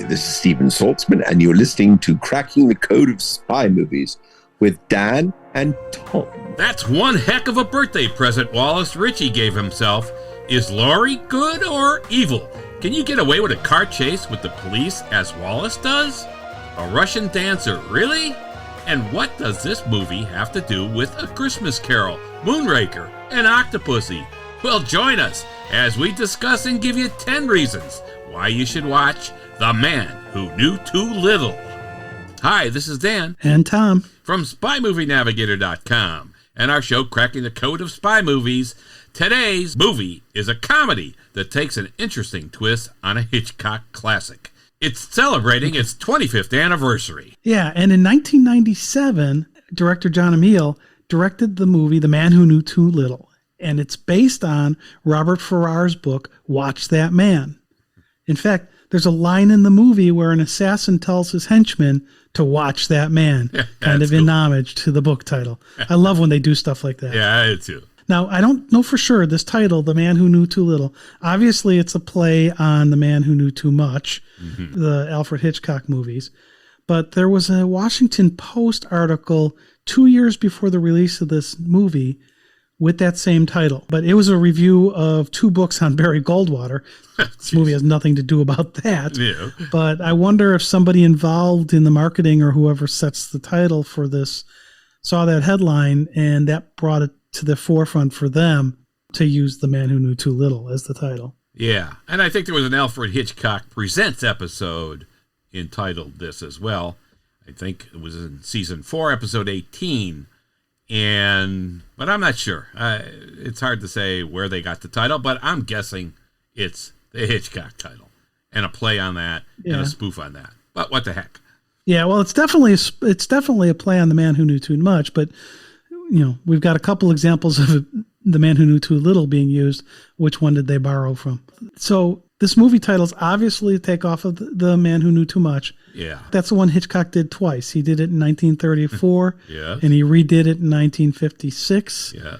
This is Stephen Saltzman, and you're listening to Cracking the Code of Spy Movies with Dan and Tom. That's one heck of a birthday present Wallace Ritchie gave himself. Is Laurie good or evil? Can you get away with a car chase with the police as Wallace does? A Russian dancer, really? And what does this movie have to do with A Christmas Carol, Moonraker, and Octopussy? Well, join us as we discuss and give you 10 reasons why you should watch The Man Who Knew Too Little. Hi, this is Dan. And Tom. From SpyMovieNavigator.com and our show, Cracking the Code of Spy Movies. Today's movie is a comedy that takes an interesting twist on a Hitchcock classic. It's celebrating its 25th anniversary. Yeah, and in 1997, director John Amiel directed the movie The Man Who Knew Too Little, and it's based on Robert Farrar's book, Watch That Man. In fact, there's a line in the movie where an assassin tells his henchman to watch that man, kind of in homage to the book title. I love when they do stuff like that. Yeah, I do too. Now, I don't know for sure this title, The Man Who Knew Too Little. Obviously, it's a play on The Man Who Knew Too Much, the Alfred Hitchcock movies. But there was a Washington Post article 2 years before the release of this movie with that same title. But it was a review of 2 books on Barry Goldwater. This movie has nothing to do about that. Yeah. But I wonder if somebody involved in the marketing or whoever sets the title for this saw that headline and that brought it to the forefront for them to use The Man Who Knew Too Little as the title. Yeah, and I think there was an Alfred Hitchcock Presents episode entitled this as well. I think it was in season 4, episode 18. But I'm not sure. It's hard to say where they got the title, but I'm guessing it's the Hitchcock title and a play on that and a spoof on that. But what the heck? Yeah, well, it's definitely a play on The Man Who Knew Too Much, but you know, we've got a couple examples of The Man Who Knew Too Little being used. Which one did they borrow from? So this movie title is obviously a takeoff of The Man Who Knew Too Much. Yeah. That's the one Hitchcock did twice. He did it in 1934 Yes. and he redid it in 1956. Yeah.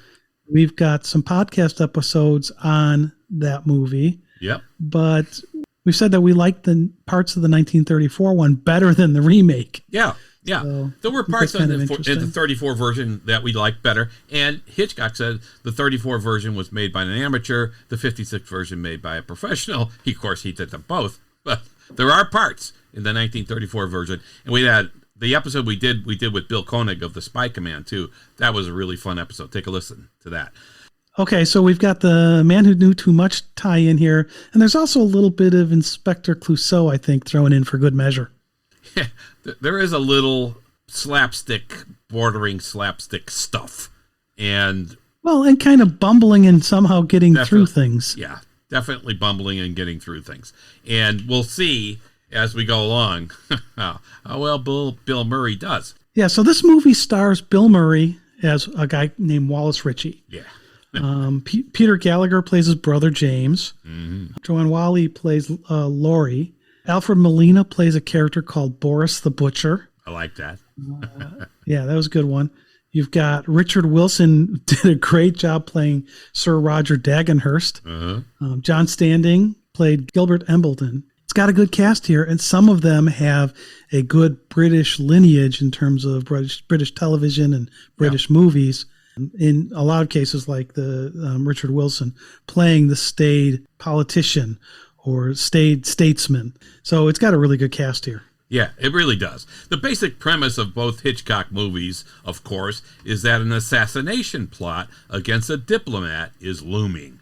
We've got some podcast episodes on that movie. Yep. But we've said that we like the parts of the 1934 one better than the remake. Yeah. Yeah, so there were parts in the 34 version that we liked better, and Hitchcock said the 34 version was made by an amateur, the 56 version made by a professional. Of course, he did them both, but there are parts in the 1934 version, and we had the episode we did with Bill Koenig of the Spy Command too. That was a really fun episode. Take a listen to that. Okay, so we've got The Man Who Knew Too Much tie in here, and there's also a little bit of Inspector Clouseau, I think, thrown in for good measure. Yeah, there is a little slapstick, bordering slapstick stuff. And kind of bumbling and somehow getting through things. Yeah, definitely bumbling and getting through things. And we'll see as we go along how well Bill Murray does. Yeah, so this movie stars Bill Murray as a guy named Wallace Ritchie. Yeah. Peter Gallagher plays his brother James. Mm-hmm. Joanne Whalley plays Laurie. Alfred Molina plays a character called Boris the Butcher. I like that. Yeah, that was a good one. You've got Richard Wilson did a great job playing Sir Roger Dagenhurst. Uh-huh. John Standing played Gilbert Embleton. It's got a good cast here, and some of them have a good British lineage in terms of British television and British movies. In a lot of cases, like the Richard Wilson playing the staid politician or staid statesman. So it's got a really good cast here. Yeah, it really does. The basic premise of both Hitchcock movies, of course, is that an assassination plot against a diplomat is looming.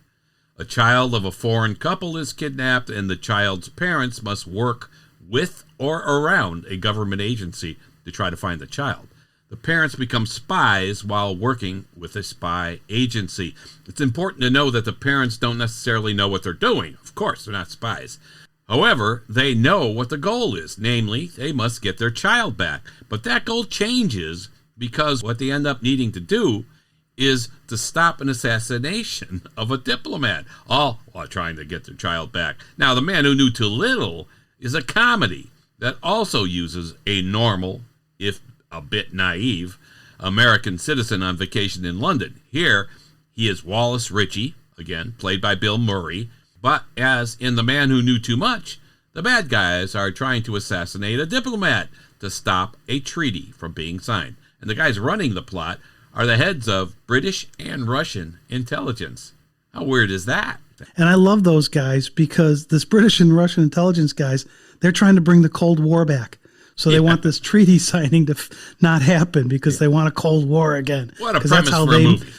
A child of a foreign couple is kidnapped, and the child's parents must work with or around a government agency to try to find the child. The parents become spies while working with a spy agency. It's important to know that the parents don't necessarily know what they're doing. Of course, they're not spies. However, they know what the goal is. Namely, they must get their child back. But that goal changes because what they end up needing to do is to stop an assassination of a diplomat, all while trying to get their child back. Now, The Man Who Knew Too Little is a comedy that also uses a normal, if a bit naive, American citizen on vacation in London. Here, he is Wallace Ritchie, again, played by Bill Murray. But as in The Man Who Knew Too Much, The bad guys are trying to assassinate a diplomat to stop a treaty from being signed. And the guys running the plot are the heads of British and Russian intelligence. How weird is that? And I love those guys because this British and Russian intelligence guys, they're trying to bring the Cold War back. So they want this treaty signing to not happen because they want a Cold War again. What a premise for a movie.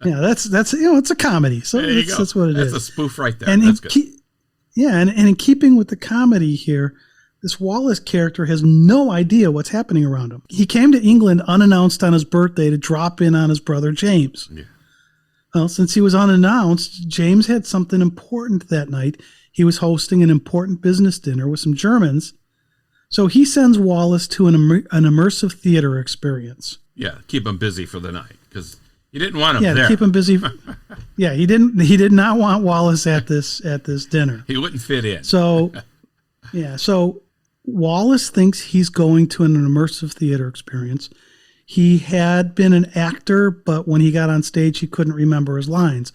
Yeah, that's it's a comedy. So that's what it is. That's a spoof right there. And that's good. And in keeping with the comedy here, this Wallace character has no idea what's happening around him. He came to England unannounced on his birthday to drop in on his brother James. Yeah. Well, since he was unannounced, James had something important that night. He was hosting an important business dinner with some Germans. So he sends Wallace to an immersive theater experience. Yeah, keep him busy for the night because he didn't want him there. Yeah, keep him busy. Yeah, he did not want Wallace at this dinner. He wouldn't fit in. So Wallace thinks he's going to an immersive theater experience. He had been an actor, but when he got on stage, he couldn't remember his lines.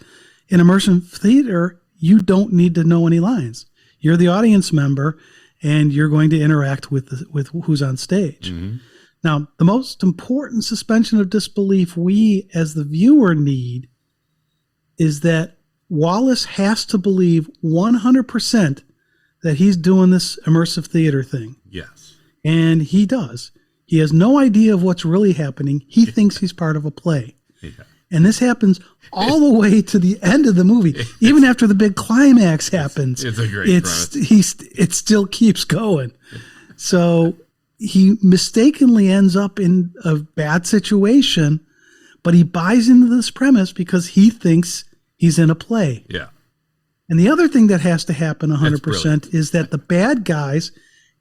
In immersive theater, you don't need to know any lines. You're the audience member, and you're going to interact with who's on stage. Mm-hmm. Now, the most important suspension of disbelief we, as the viewer, need is that Wallace has to believe 100% that he's doing this immersive theater thing. Yes. And he does. He has no idea of what's really happening. He thinks he's part of a play. Yeah. And this happens all the way to the end of the movie. Even after the big climax happens, it's a great premise. It still keeps going. So he mistakenly ends up in a bad situation, but he buys into this premise because he thinks he's in a play. Yeah. And the other thing that has to happen 100% is that the bad guys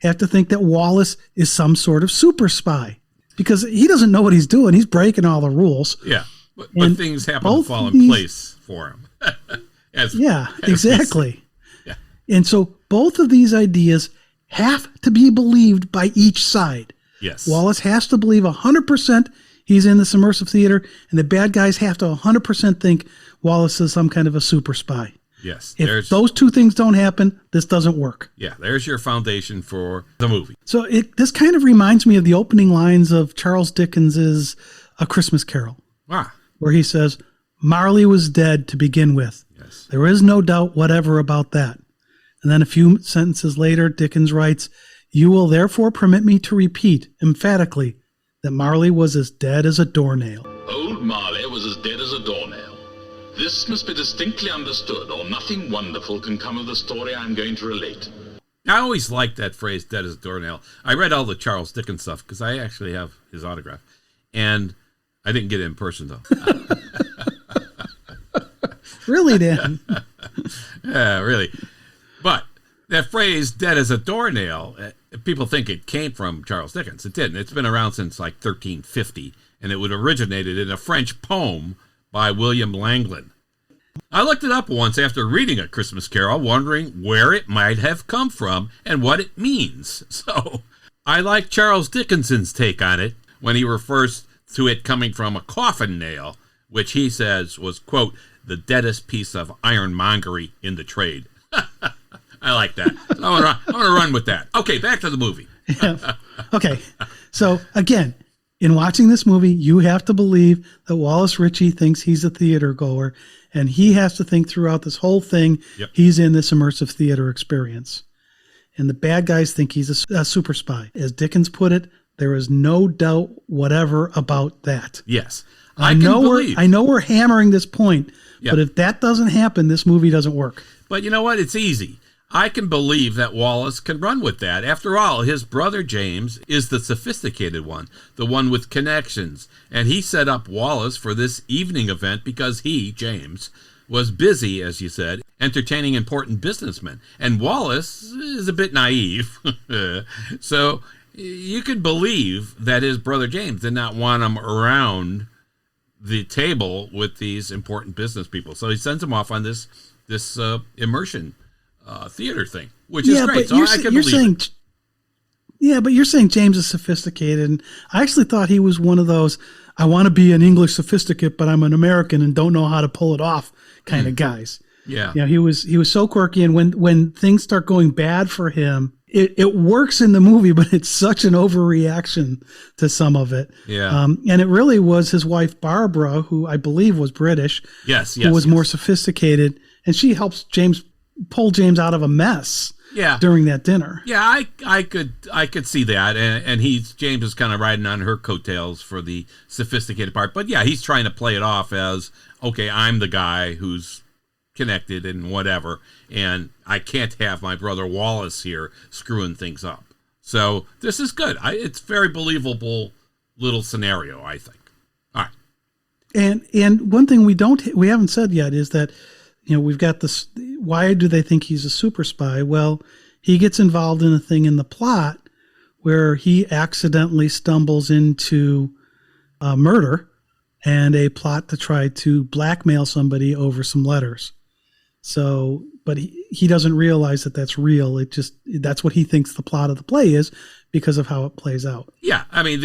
have to think that Wallace is some sort of super spy because he doesn't know what he's doing. He's breaking all the rules. Yeah. But things happen to fall in place for him. Exactly. Yeah. And so both of these ideas have to be believed by each side. Yes. Wallace has to believe 100% he's in this immersive theater, and the bad guys have to 100% think Wallace is some kind of a super spy. Yes. If those two things don't happen, this doesn't work. Yeah, there's your foundation for the movie. So this kind of reminds me of the opening lines of Charles Dickens's A Christmas Carol. Where he says, Marley was dead to begin with. Yes. There is no doubt whatever about that. And then a few sentences later, Dickens writes, you will therefore permit me to repeat emphatically that Marley was as dead as a doornail. Old Marley was as dead as a doornail. This must be distinctly understood, or nothing wonderful can come of the story I'm going to relate. I always liked that phrase, dead as a doornail. I read all the Charles Dickens stuff because I actually have his autograph. And I didn't get it in person, though. Really, Dan? Yeah, really. But that phrase, dead as a doornail, people think it came from Charles Dickens. It didn't. It's been around since like 1350, and it would originated in a French poem by William Langland. I looked it up once after reading A Christmas Carol, wondering where it might have come from and what it means. So I like Charles Dickens's take on it when he refers to it coming from a coffin nail, which he says was, quote, the deadest piece of ironmongery in the trade. I like that. So I want to run with that. Okay, back to the movie. Yeah. Okay, so again, in watching this movie, you have to believe that Wallace Ritchie thinks he's a theater goer, and he has to think throughout this whole thing, he's in this immersive theater experience. And the bad guys think he's a super spy. As Dickens put it, there is no doubt whatever about that. Yes. I know we're hammering this point, but if that doesn't happen, this movie doesn't work. But you know what? It's easy. I can believe that Wallace can run with that. After all, his brother James is the sophisticated one, the one with connections. And he set up Wallace for this evening event because he, James, was busy, as you said, entertaining important businessmen. And Wallace is a bit naive. So you can believe that his brother James did not want him around the table with these important business people. So he sends him off on this immersion theater thing, which is great. So I can believe it. Yeah, but you're saying James is sophisticated. And I actually thought he was one of those, I want to be an English sophisticate, but I'm an American and don't know how to pull it off kind of guys. Yeah. You know, he was so quirky, and when things start going bad for him, it works in the movie, but it's such an overreaction to some of it. Yeah. And it really was his wife Barbara, who I believe was British, who was more sophisticated, and she helps pull James out of a mess. Yeah. During that dinner. Yeah, I could see that, and James is kind of riding on her coattails for the sophisticated part. But yeah, he's trying to play it off as, okay, I'm the guy who's connected and whatever, and I can't have my brother Wallace here screwing things up. So this is good. It's very believable little scenario, I think. All right. And one thing we haven't said yet is that, you know, we've got this. Why do they think he's a super spy? Well, he gets involved in a thing in the plot where he accidentally stumbles into a murder and a plot to try to blackmail somebody over some letters. So, but he doesn't realize that that's real. That's what he thinks the plot of the play is because of how it plays out. Yeah, I mean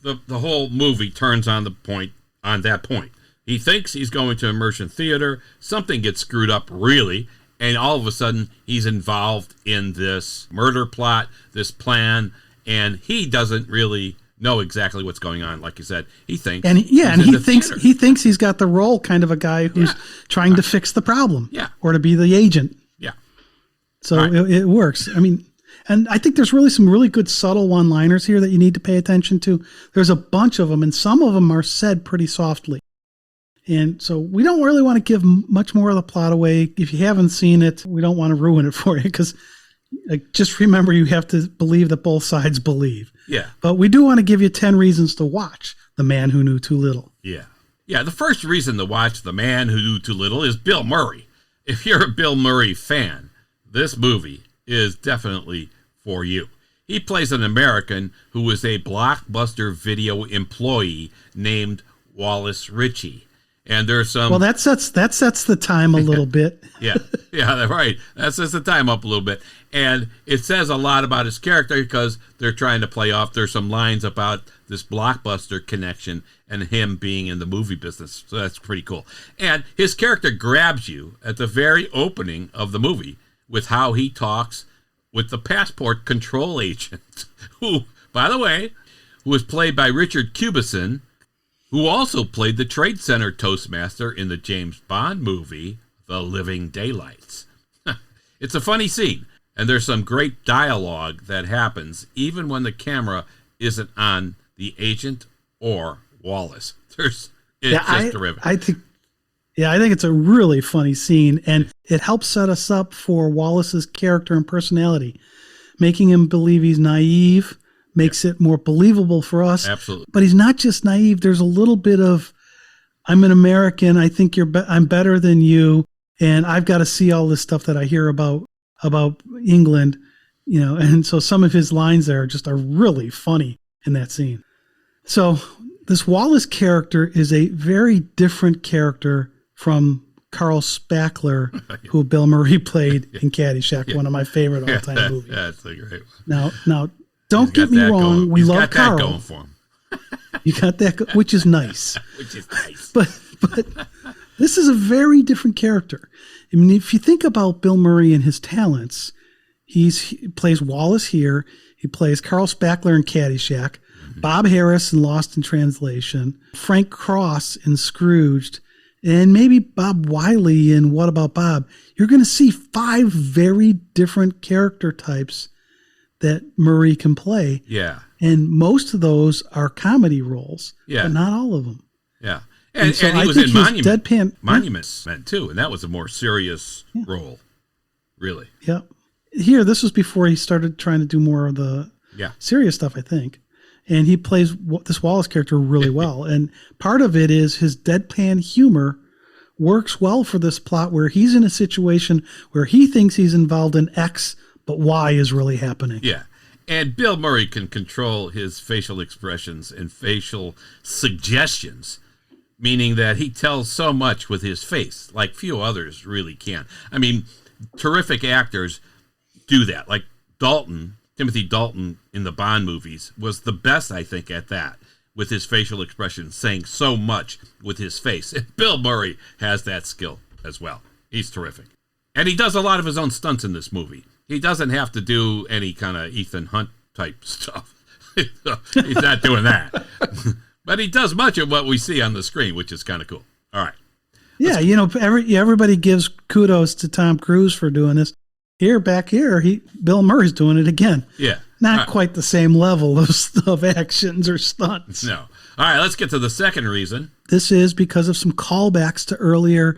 the whole movie turns on that point. He thinks he's going to immersion theater. Something gets screwed up really, and all of a sudden he's involved in this murder plot, this plan, and he doesn't really know exactly what's going on. Like you said, he thinks, and he thinks he's got the role, kind of a guy who's trying to fix the problem, or to be the agent. Yeah. So it works. I mean, and I think there's really some really good subtle one-liners here that you need to pay attention to. There's a bunch of them, and some of them are said pretty softly. And so we don't really want to give much more of the plot away. If you haven't seen it, we don't want to ruin it for you, because just remember, you have to believe that both sides believe. Yeah. But we do want to give you 10 reasons to watch The Man Who Knew Too Little. Yeah. Yeah, the first reason to watch The Man Who Knew Too Little is Bill Murray. If you're a Bill Murray fan, this movie is definitely for you. He plays an American who is a Blockbuster Video employee named Wallace Ritchie. And there's some... Well, that sets the time a little bit. Yeah, right. That sets the time up a little bit. And it says a lot about his character because they're trying to play off. There's some lines about this Blockbuster connection and him being in the movie business. So that's pretty cool. And his character grabs you at the very opening of the movie with how he talks with the passport control agent, who, by the way, who was played by Richard Cubison, who also played the Trade Center Toastmaster in the James Bond movie, The Living Daylights. It's a funny scene, and there's some great dialogue that happens even when the camera isn't on the agent or Wallace. It's just terrific. I think it's a really funny scene, and it helps set us up for Wallace's character and personality, making him believe he's naive, makes it more believable for us. Absolutely. But he's not just naive. There's a little bit of, I'm an American. I think I'm better than you. And I've got to see all this stuff that I hear about England, you know. And so some of his lines there are really funny in that scene. So this Wallace character is a very different character from Carl Spackler, who Bill Murray played in Caddyshack, one of my favorite all-time movies. That's a great one. Now, don't get me wrong. We love Carl. That going for him. You got that, which is nice. Which is nice. But this is a very different character. I mean, if you think about Bill Murray and his talents, he plays Wallace here. He plays Carl Spackler in Caddyshack, Bob Harris in Lost in Translation, Frank Cross in Scrooged, and maybe Bob Wiley in What About Bob. You're going to see 5 very different character types that Murray can play. Yeah. And most of those are comedy roles, but not all of them. Yeah. And so he was in Monuments Man too, and that was a more serious role, really. Yeah. Here, this was before he started trying to do more of the serious stuff, I think. And he plays this Wallace character really well. And part of it is his deadpan humor works well for this plot where he's in a situation where he thinks he's involved in X, but Y is really happening. Yeah. And Bill Murray can control his facial expressions and facial suggestions, meaning that he tells so much with his face, like few others really can. I mean, terrific actors do that. Like Timothy Dalton in the Bond movies was the best, I think, at that, with his facial expressions, saying so much with his face. And Bill Murray has that skill as well. He's terrific. And he does a lot of his own stunts in this movie. He doesn't have to do any kind of Ethan Hunt type stuff. He's not doing that. But he does much of what we see on the screen, which is kind of cool. All right. Yeah, everybody gives kudos to Tom Cruise for doing this. Back here, Bill Murray's doing it again. Yeah. Not quite the same level of actions or stunts. No. All right, let's get to the second reason. This is because of some callbacks to earlier,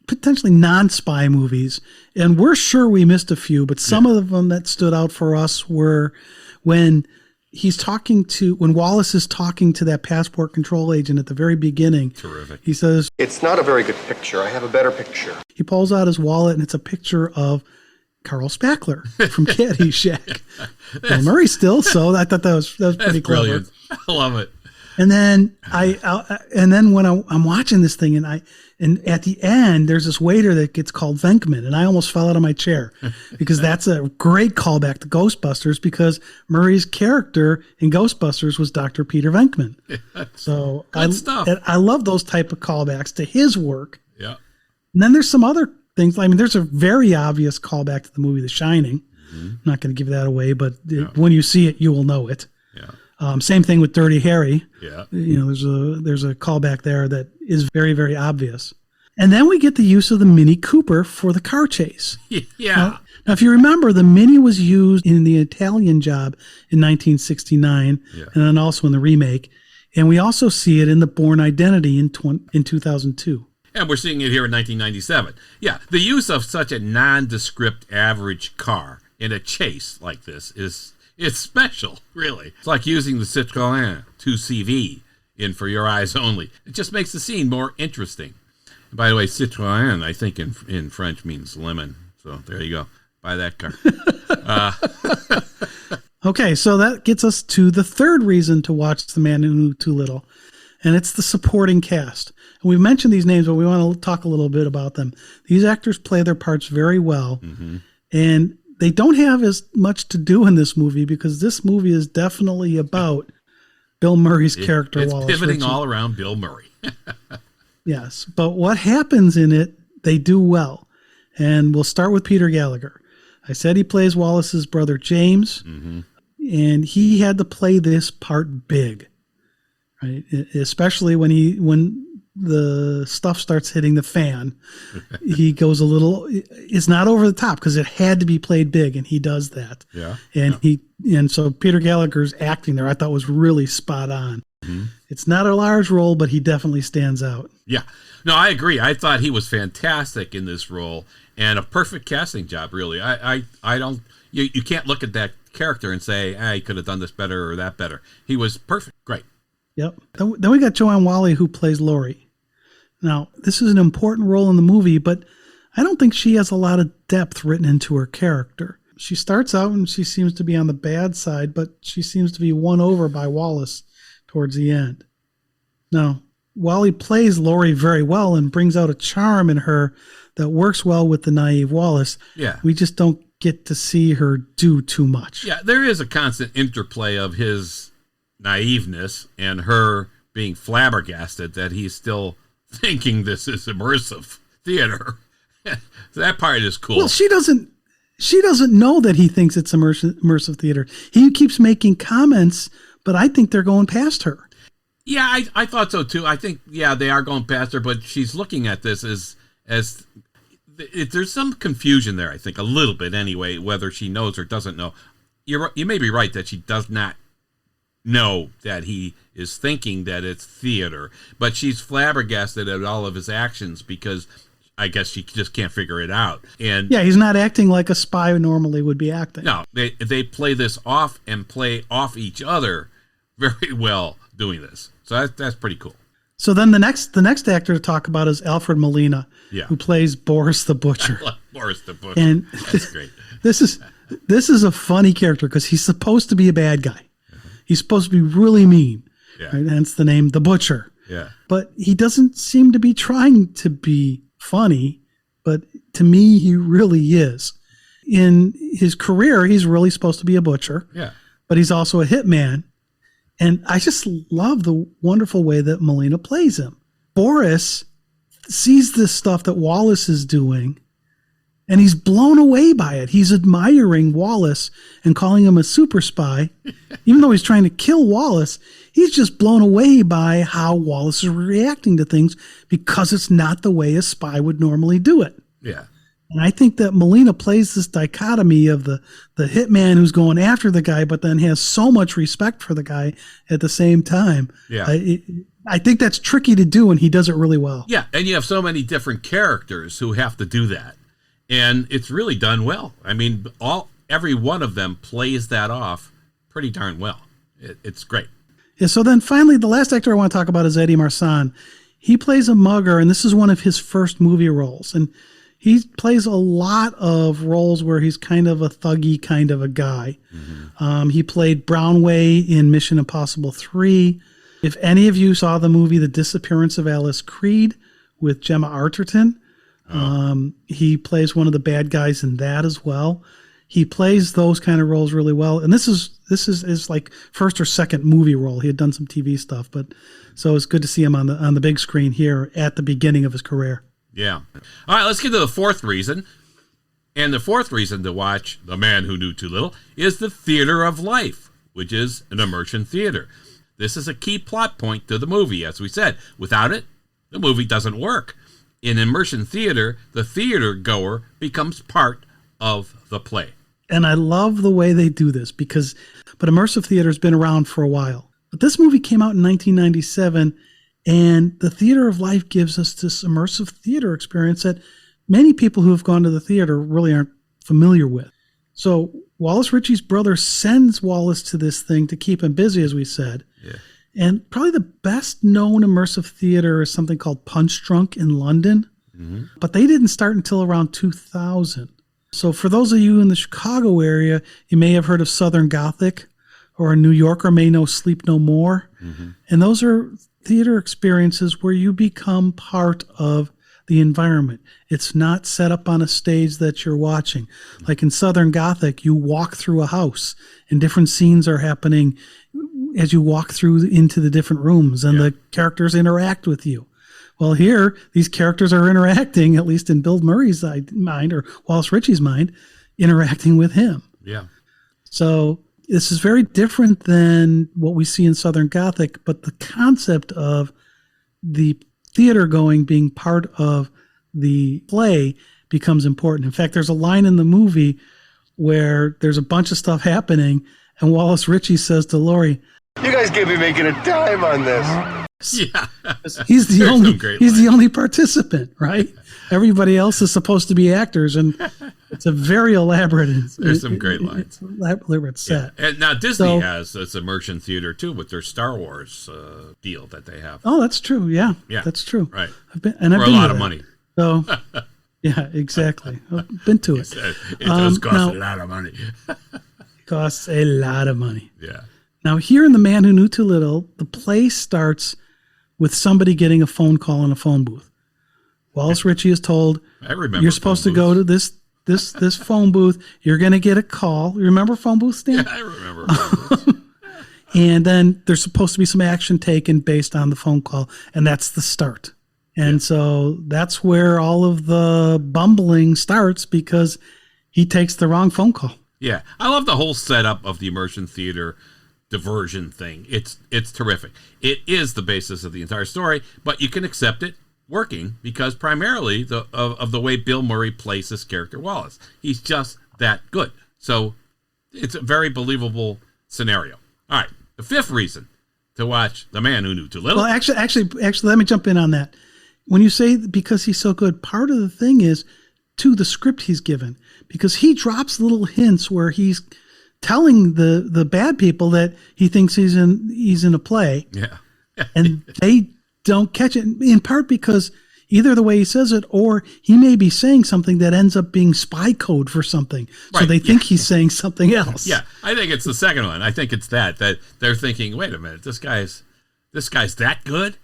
potentially non-spy movies. And we're sure we missed a few, but some of them that stood out for us were when Wallace is talking to that passport control agent at the very beginning. Terrific. He says, "It's not a very good picture. I have a better picture." He pulls out his wallet, and it's a picture of Carl Spackler from Caddyshack. Bill Murray still, so I thought that was pretty clever. Brilliant. I love it. And then when I'm watching this thing, and at the end there's this waiter that gets called Venkman, and I almost fell out of my chair because that's a great callback to Ghostbusters, because Murray's character in Ghostbusters was Dr. Peter Venkman. So I love those type of callbacks to his work. Yeah. And then there's some other things. I mean, there's a very obvious callback to the movie The Shining. Mm-hmm. I'm not going to give that away, but when you see it, you will know it. Yeah. Same thing with Dirty Harry. Yeah. There's a callback there that is very, very obvious. And then we get the use of the Mini Cooper for the car chase. Yeah. Now, if you remember, the Mini was used in the Italian Job in 1969, and then also in the remake. And we also see it in The Bourne Identity in 2002. And we're seeing it here in 1997. Yeah, the use of such a nondescript average car in a chase like this it's special, really. It's like using the Citroën 2CV in For Your Eyes Only. It just makes the scene more interesting. And by the way, Citroën, I think in French means lemon. So there you go. Buy that car. Okay, so that gets us to the third reason to watch The Man Who Knew Too Little, and it's the supporting cast. And we've mentioned these names, but we want to talk a little bit about them. These actors play their parts very well, and they don't have as much to do in this movie because this movie is definitely about Bill Murray's character, it's Wallace pivoting Ritchie. all around Bill Murray. Yes, but what happens in it, they do well. And we'll start with Peter Gallagher. I said he plays Wallace's brother, James, and he had to play this part big, right? Especially when the stuff starts hitting the fan. He goes it's not over the top because it had to be played big, and he does that. Yeah. And so Peter Gallagher's acting there I thought was really spot on. It's not a large role, but he definitely stands out. Yeah. No, I agree. I thought he was fantastic in this role and a perfect casting job, really. I don't, you can't look at that character and say, he could have done this better or that better. He was perfect. Great. Yep. Then we got Joanne Whalley, who plays Laurie. Now, this is an important role in the movie, but I don't think she has a lot of depth written into her character. She starts out and she seems to be on the bad side, but she seems to be won over by Wallace towards the end. Now, Whalley plays Laurie very well and brings out a charm in her that works well with the naive Wallace. Yeah. We just don't get to see her do too much. Yeah, there is a constant interplay of his naiveness and her being flabbergasted that he's still thinking this is immersive theater. That part is cool. Well, she doesn't know that he thinks it's immersive theater. He keeps making comments, but I think they're going past her. Yeah, I thought so too. I think, they are going past her, but she's looking at this as there's some confusion there, I think, a little bit anyway, whether she knows or doesn't know. You may be right that she does not know that he is thinking that it's theater, but she's flabbergasted at all of his actions because I guess she just can't figure it out. And yeah, he's not acting like a spy normally would be acting. No, they play this off and play off each other very well doing this. So that's pretty cool. So then the next actor to talk about is Alfred Molina, who plays Boris the Butcher. I love Boris the Butcher. And that's great. This is a funny character because he's supposed to be a bad guy. He's supposed to be really mean. Yeah. Right? Hence the name The Butcher. Yeah. But he doesn't seem to be trying to be funny, but to me, he really is. In his career, he's really supposed to be a butcher. Yeah. But he's also a hitman. And I just love the wonderful way that Molina plays him. Boris sees this stuff that Wallace is doing, and he's blown away by it. He's admiring Wallace and calling him a super spy. Even though he's trying to kill Wallace, he's just blown away by how Wallace is reacting to things because it's not the way a spy would normally do it. Yeah. And I think that Molina plays this dichotomy of the hitman who's going after the guy, but then has so much respect for the guy at the same time. Yeah. I think that's tricky to do, and he does it really well. Yeah, and you have so many different characters who have to do that. And it's really done well. I mean, every one of them plays that off pretty darn well. It's great. Yeah, so then finally, the last actor I want to talk about is Eddie Marsan. He plays a mugger, and this is one of his first movie roles. And he plays a lot of roles where he's kind of a thuggy kind of a guy. Mm-hmm. He played Brownway in Mission Impossible 3. If any of you saw the movie The Disappearance of Alice Creed with Gemma Arterton, he plays one of the bad guys in that as well. He plays those kind of roles really well. And this is his like first or second movie role. He had done some TV stuff, but so it's good to see him on the big screen here at the beginning of his career. Yeah. All right, let's get to the fourth reason. And the fourth reason to watch The Man Who Knew Too Little is the theater of life, which is an immersion theater. This is a key plot point to the movie, as we said. Without it, the movie doesn't work. In immersion theater, the theater goer becomes part of the play. And I love the way they do this but immersive theater has been around for a while. But this movie came out in 1997, and the theater of life gives us this immersive theater experience that many people who have gone to the theater really aren't familiar with. So Wallace Ritchie's brother sends Wallace to this thing to keep him busy, as we said. Yeah. And probably the best known immersive theater is something called Punch Drunk in London. Mm-hmm. But they didn't start until around 2000. So for those of you in the Chicago area, you may have heard of Southern Gothic, or a New Yorker may know Sleep No More. Mm-hmm. And those are theater experiences where you become part of the environment. It's not set up on a stage that you're watching. Like in Southern Gothic, you walk through a house and different scenes are happening as you walk through into the different rooms, and the characters interact with you. Well, here, these characters are interacting, at least in Bill Murray's mind, or Wallace Ritchie's mind, interacting with him. Yeah. So this is very different than what we see in Southern Gothic, but the concept of the theater going being part of the play becomes important. In fact, there's a line in the movie where there's a bunch of stuff happening, and Wallace Ritchie says to Laurie, You guys can't be making a dime on this. Yeah. He's the only participant, right? Everybody else is supposed to be actors, and it's a very elaborate. There's some great lines. Elaborate set. Yeah. And now Disney has this immersion theater too with their Star Wars deal that they have. Oh, that's true. Yeah, yeah, that's true. Right. I've been for a lot of money. So, yeah, exactly. I've been to it. It does cost a lot of money. Costs a lot of money. Yeah. Now, here in The Man Who Knew Too Little, the play starts with somebody getting a phone call in a phone booth. Wallace Ritchie is told, I remember you're supposed to go to this phone booth. You're going to get a call. You remember phone booth, Stan? Yeah, I remember phone booths. And then there's supposed to be some action taken based on the phone call, and that's the start. And so that's where all of the bumbling starts, because he takes the wrong phone call. Yeah. I love the whole setup of the immersion theater diversion thing. It's terrific. It is the basis of the entire story, but you can accept it working because primarily of the way Bill Murray plays this character Wallace. He's just that good. So it's a very believable scenario. All right. The fifth reason to watch The Man Who Knew Too Little. Well, actually, let me jump in on that. When you say because he's so good, part of the thing is to the script he's given, because he drops little hints where he's telling the bad people that he thinks he's in a play. Yeah. And they don't catch it, in part because either the way he says it, or he may be saying something that ends up being spy code for something. So they think he's saying something else. Yeah. I think it's the second one. I think it's that they're thinking, wait a minute, this guy's that good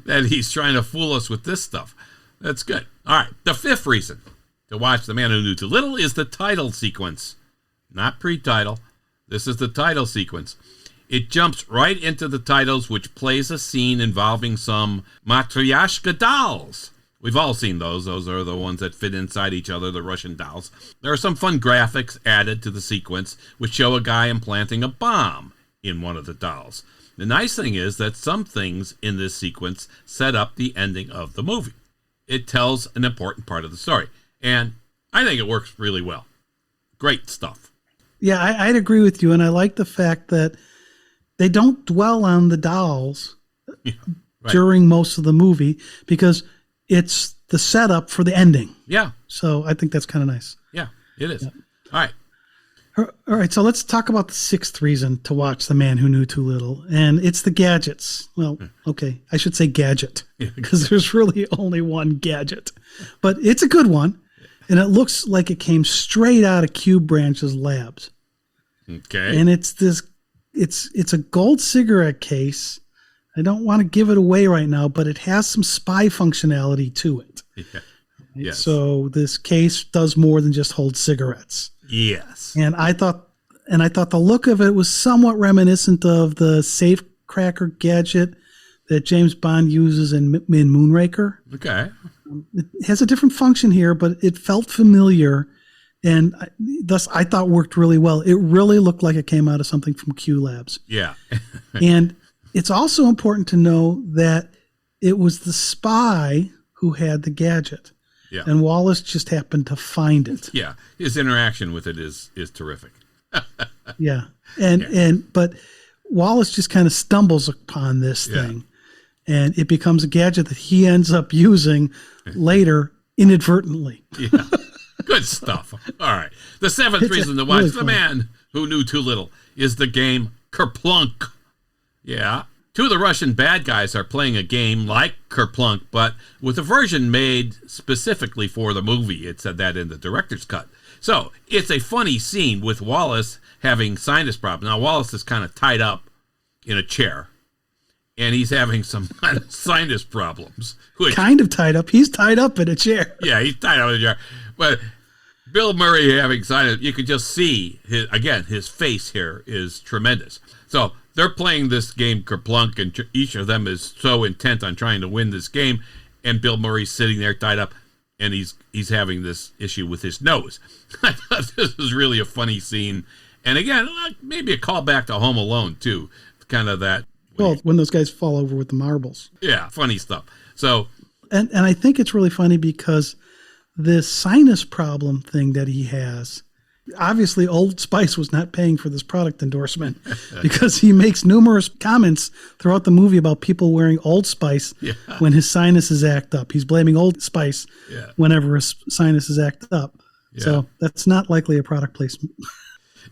that he's trying to fool us with this stuff. That's good. All right. The fifth reason to watch The Man Who Knew Too Little is the title sequence. Not pre-title. This is the title sequence. It jumps right into the titles, which plays a scene involving some matryoshka dolls. We've all seen those. Those are the ones that fit inside each other, the Russian dolls. There are some fun graphics added to the sequence, which show a guy implanting a bomb in one of the dolls. The nice thing is that some things in this sequence set up the ending of the movie. It tells an important part of the story, and I think it works really well. Great stuff. Yeah, I'd agree with you, and I like the fact that they don't dwell on the dolls during most of the movie because it's the setup for the ending. Yeah. So I think that's kind of nice. Yeah, it is. Yeah. All right. All right, so let's talk about the sixth reason to watch The Man Who Knew Too Little, and it's the gadgets. Well, okay, I should say gadget, because there's really only one gadget. But it's a good one, and it looks like it came straight out of Cube Branch's labs. Okay. And it's a gold cigarette case. I don't want to give it away right now, but it has some spy functionality to it. Yeah. Yes. So this case does more than just hold cigarettes. Yes. And I thought the look of it was somewhat reminiscent of the safe cracker gadget that James Bond uses in Moonraker. Okay. It has a different function here, but it felt familiar, and thus I thought worked really well. It really looked like it came out of something from Q Labs. Yeah. And it's also important to know that it was the spy who had the gadget. Yeah. And Wallace just happened to find it. Yeah. His interaction with it is terrific. Yeah. But Wallace just kind of stumbles upon this thing, and it becomes a gadget that he ends up using later inadvertently. Yeah. Good stuff. All right. The seventh reason to watch really The Man Who Knew Too Little is the game Kerplunk. Yeah. Two of the Russian bad guys are playing a game like Kerplunk, but with a version made specifically for the movie. It said that in the director's cut. So it's a funny scene with Wallace having sinus problems. Now, Wallace is kind of tied up in a chair, and he's having some kind of sinus problems. Kind of tied up. He's tied up in a chair. Yeah, he's tied up in a chair. But Bill Murray having sinus, you can just see, his face here is tremendous. So they're playing this game Kerplunk, and each of them is so intent on trying to win this game, and Bill Murray's sitting there tied up, and he's having this issue with his nose. I thought this was really a funny scene. And again, maybe a callback to Home Alone, too. Kind of that. Well, when those guys fall over with the marbles. Yeah, funny stuff. So, and I think it's really funny because this sinus problem thing that he has, obviously Old Spice was not paying for this product endorsement because he makes numerous comments throughout the movie about people wearing Old Spice when his sinuses act up. He's blaming Old Spice whenever his sinuses act up. Yeah. So that's not likely a product placement.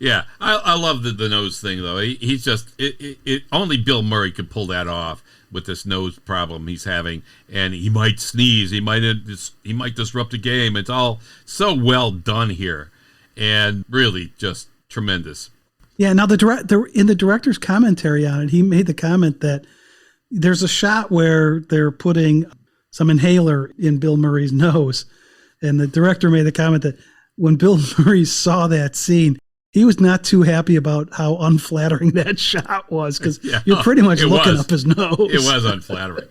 Yeah, I love the nose thing, though. He's just, only Bill Murray could pull that off with this nose problem he's having, and he might sneeze, he might disrupt the game. It's all so well done here, and really just tremendous. Yeah, now in the director's commentary on it, he made the comment that there's a shot where they're putting some inhaler in Bill Murray's nose, and the director made the comment that when Bill Murray saw that scene, he was not too happy about how unflattering that shot was, because you're pretty much looking up his nose. It was unflattering.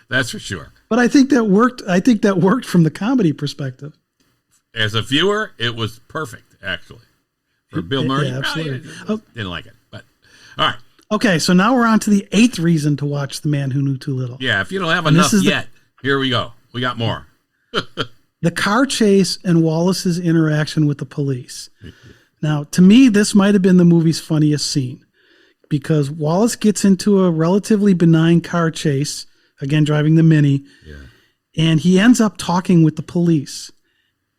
That's for sure. But I think that worked. I think that worked from the comedy perspective. As a viewer, it was perfect, actually. For Bill Murray, absolutely. Didn't like it. But all right. Okay, so now we're on to the eighth reason to watch The Man Who Knew Too Little. Yeah, if you don't have enough yet, here we go. We got more. The car chase and Wallace's interaction with the police. Now, to me, this might have been the movie's funniest scene, because Wallace gets into a relatively benign car chase, again, driving the Mini, and he ends up talking with the police.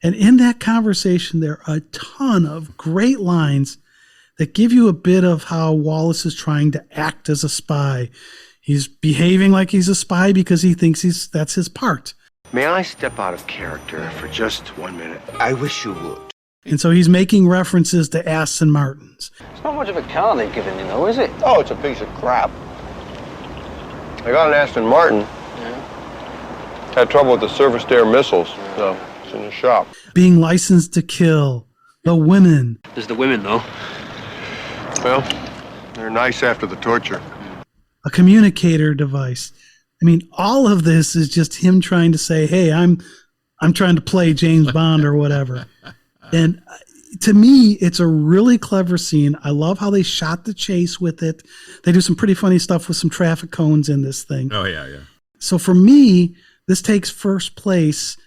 And in that conversation, there are a ton of great lines that give you a bit of how Wallace is trying to act as a spy. He's behaving like he's a spy because he thinks that's his part. May I step out of character for just 1 minute? I wish you would. And so he's making references to Aston Martins. It's not much of a car they've given you, though, is it? Oh, it's a piece of crap. I got an Aston Martin. Had trouble with the surface to air missiles, so it's in the shop. Being licensed to kill. The women. There's the women, though. Well, They're nice after the torture. A communicator device. I mean, all of this is just him trying to say, hey, I'm trying to play James Bond or whatever. And to me, it's a really clever scene. I love how they shot the chase with it. They do some pretty funny stuff with some traffic cones in this thing. Oh, yeah, yeah. So for me, this takes first place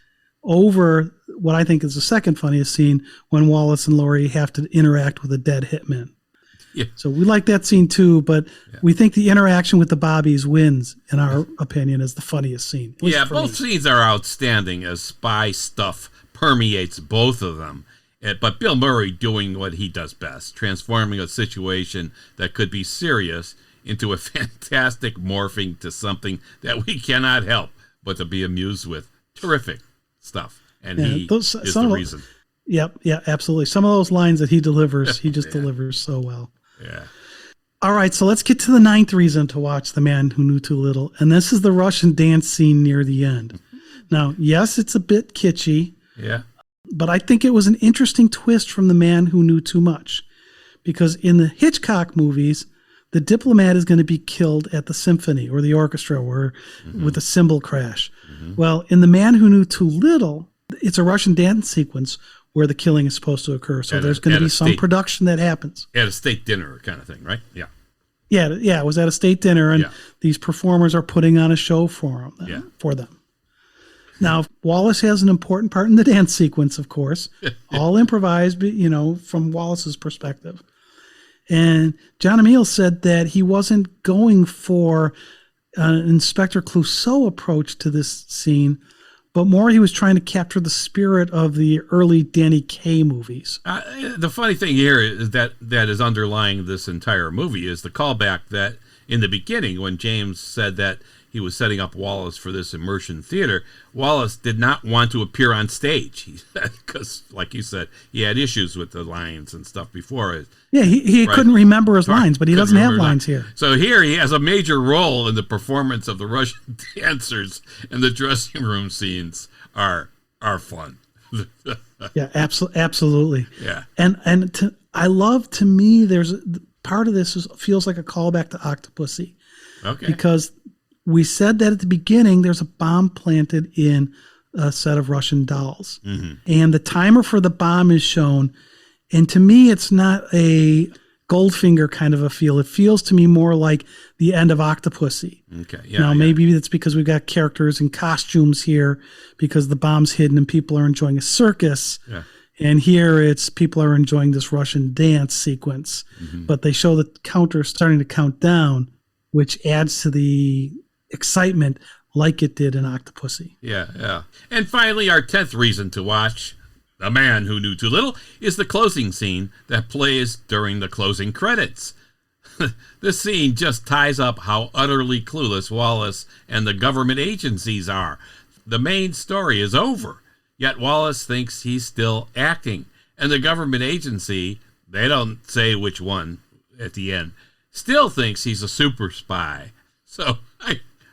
over what I think is the second funniest scene when Wallace and Laurie have to interact with a dead hitman. Yeah. So we like that scene too, but we think the interaction with the Bobbies wins, in our opinion, as the funniest scene. Yeah, both scenes are outstanding as spy stuff permeates both of them. But Bill Murray doing what he does best, transforming a situation that could be serious into a fantastic morphing to something that we cannot help but to be amused with. Terrific stuff. And he is the reason. Yep, yeah, absolutely. Some of those lines that he delivers, he just delivers so well. Yeah. All right, so let's get to the ninth reason to watch The Man Who Knew Too Little, and this is the Russian dance scene near the end. Now, yes, it's a bit kitschy. Yeah. But I think it was an interesting twist from The Man Who Knew Too Much, because in the Hitchcock movies, the diplomat is going to be killed at the symphony or the orchestra or with a cymbal crash. Well, in The Man Who Knew Too Little, it's a Russian dance sequence where the killing is supposed to occur. So there's going to be some production that happens. At a state dinner kind of thing, right? Yeah. Yeah, it was at a state dinner, and these performers are putting on a show for them. Now, Wallace has an important part in the dance sequence, of course, all improvised, from Wallace's perspective. And John Emile said that he wasn't going for an Inspector Clouseau approach to this scene, but more he was trying to capture the spirit of the early Danny Kaye movies. The funny thing here is that is underlying this entire movie is the callback that in the beginning when James said that he was setting up Wallace for this immersion theater, Wallace did not want to appear on stage because, like you said, he had issues with the lines and stuff before. Yeah, he couldn't remember his lines, but he doesn't have lines here. So here he has a major role in the performance of the Russian dancers, and the dressing room scenes are fun. Yeah, absolutely. Yeah, I love, to me, there's part of this feels like a callback to Octopussy. Okay, because we said that at the beginning, there's a bomb planted in a set of Russian dolls. And the timer for the bomb is shown. And to me, it's not a Goldfinger kind of a feel. It feels to me more like the end of Octopussy. Okay. Yeah, now, maybe it's because we've got characters in costumes here because the bomb's hidden and people are enjoying a circus. Yeah. And here it's people are enjoying this Russian dance sequence. But they show the counter starting to count down, which adds to the excitement like it did in Octopussy. Yeah. And finally, our 10th reason to watch The Man Who Knew Too Little is the closing scene that plays during the closing credits. This scene just ties up how utterly clueless Wallace and the government agencies are. The main story is over, yet Wallace thinks he's still acting. And the government agency, they don't say which one at the end, still thinks he's a super spy. So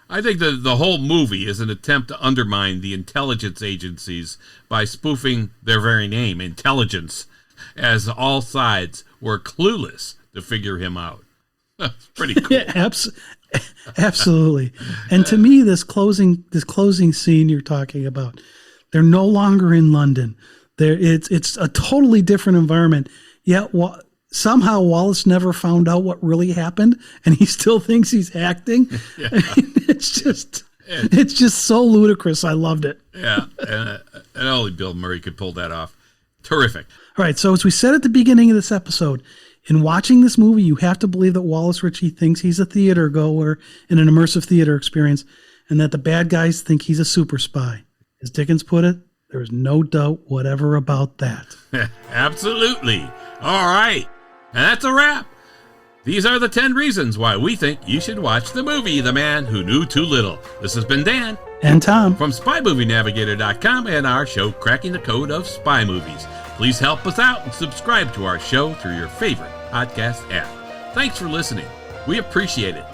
I think the whole movie is an attempt to undermine the intelligence agencies by spoofing their very name, intelligence, as all sides were clueless to figure him out. That's pretty cool. Yeah, absolutely. And to me, this closing scene you're talking about, they're no longer in London. It's a totally different environment. Yet somehow Wallace never found out what really happened, and he still thinks he's acting. Yeah. I mean, it's just so ludicrous. I loved it. Yeah, and only Bill Murray could pull that off. Terrific. All right, so as we said at the beginning of this episode, in watching this movie, you have to believe that Wallace Ritchie thinks he's a theater goer in an immersive theater experience, and that the bad guys think he's a super spy. As Dickens put it, there is no doubt whatever about that. Absolutely. All right. And that's a wrap. These are the 10 reasons why we think you should watch the movie The Man Who Knew Too Little. This has been Dan. And Tom. From SpyMovieNavigator.com and our show, Cracking the Code of Spy Movies. Please help us out and subscribe to our show through your favorite podcast app. Thanks for listening. We appreciate it.